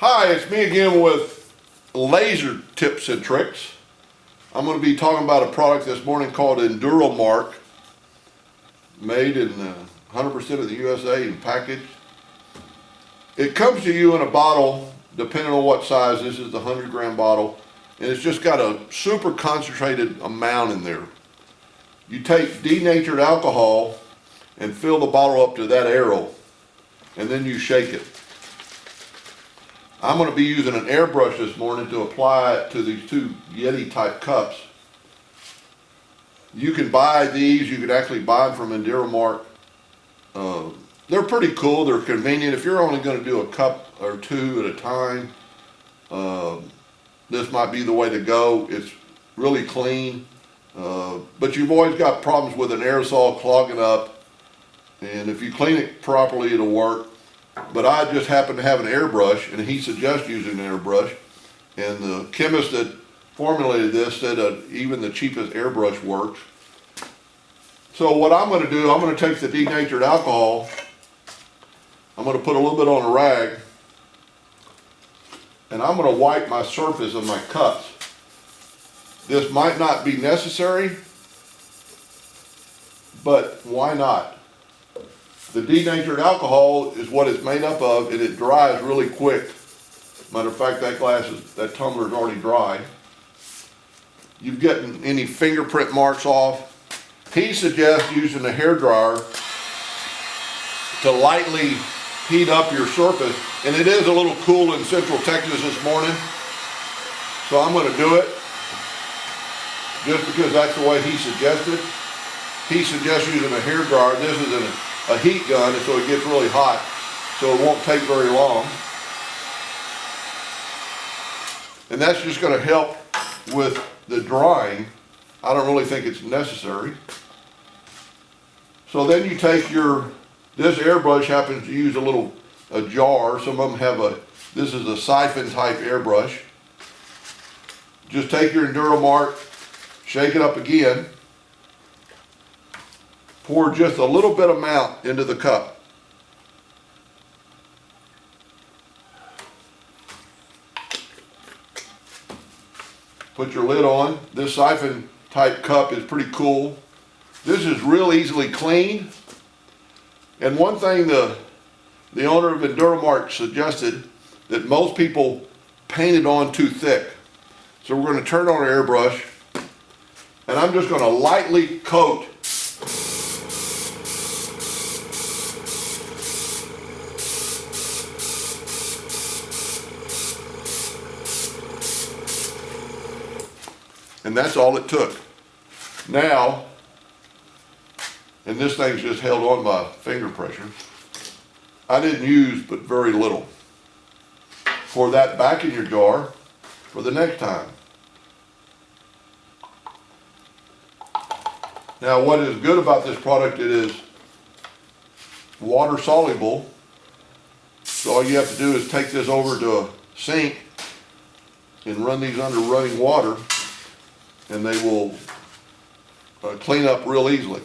Hi, it's me again with laser tips and tricks. I'm going to be talking about a product this morning called Enduramark, made in 100% of the USA and packaged. It comes to you in a bottle, depending on what size. This is the 100-gram bottle, and it's just got a super concentrated amount in there. You take denatured alcohol and fill the bottle up to that arrow, and then you shake it. I'm going to be using an airbrush this morning to apply it to these two Yeti type cups. You can buy these, you can actually buy them from Enduramark. They're pretty cool, they're convenient. If you're only going to do a cup or two at a time, this might be the way to go. It's really clean, but you've always got problems with an aerosol clogging up, and if you clean it properly, it'll work. But I just happen to have an airbrush, and he suggests using an airbrush. And the chemist that formulated this said even the cheapest airbrush works. So what I'm going to do, I'm going to take the denatured alcohol, I'm going to put a little bit on a rag, and I'm going to wipe my surface of my cups. This might not be necessary, but why not? The denatured alcohol is what it's made up of, and it dries really quick. Matter of fact, that tumbler is already dry. You've gotten any fingerprint marks off. He suggests using a hairdryer to lightly heat up your surface, and it is a little cool in Central Texas this morning, so I'm going to do it just because that's the way he suggested. He suggests using a hairdryer. This is a heat gun, and so it gets really hot, so it won't take very long. And that's just going to help with the drying. I don't really think it's necessary. So then you take this airbrush happens to use a jar. Some of them have this is a siphon type airbrush. Just take your Enduramark, shake it up again. Pour just a little bit amount into the cup. Put your lid on. This siphon type cup is pretty cool. This is real easily cleaned. And one thing the owner of Enduramark suggested, that most people paint it on too thick. So we're going to turn on our airbrush, and I'm just going to lightly coat and that's all it took. Now, and this thing's just held on by finger pressure, I didn't use but very little. Pour that back in your jar for the next time. Now what is good about this product, it is water soluble. So all you have to do is take this over to a sink and run these under running water, and they will clean up real easily.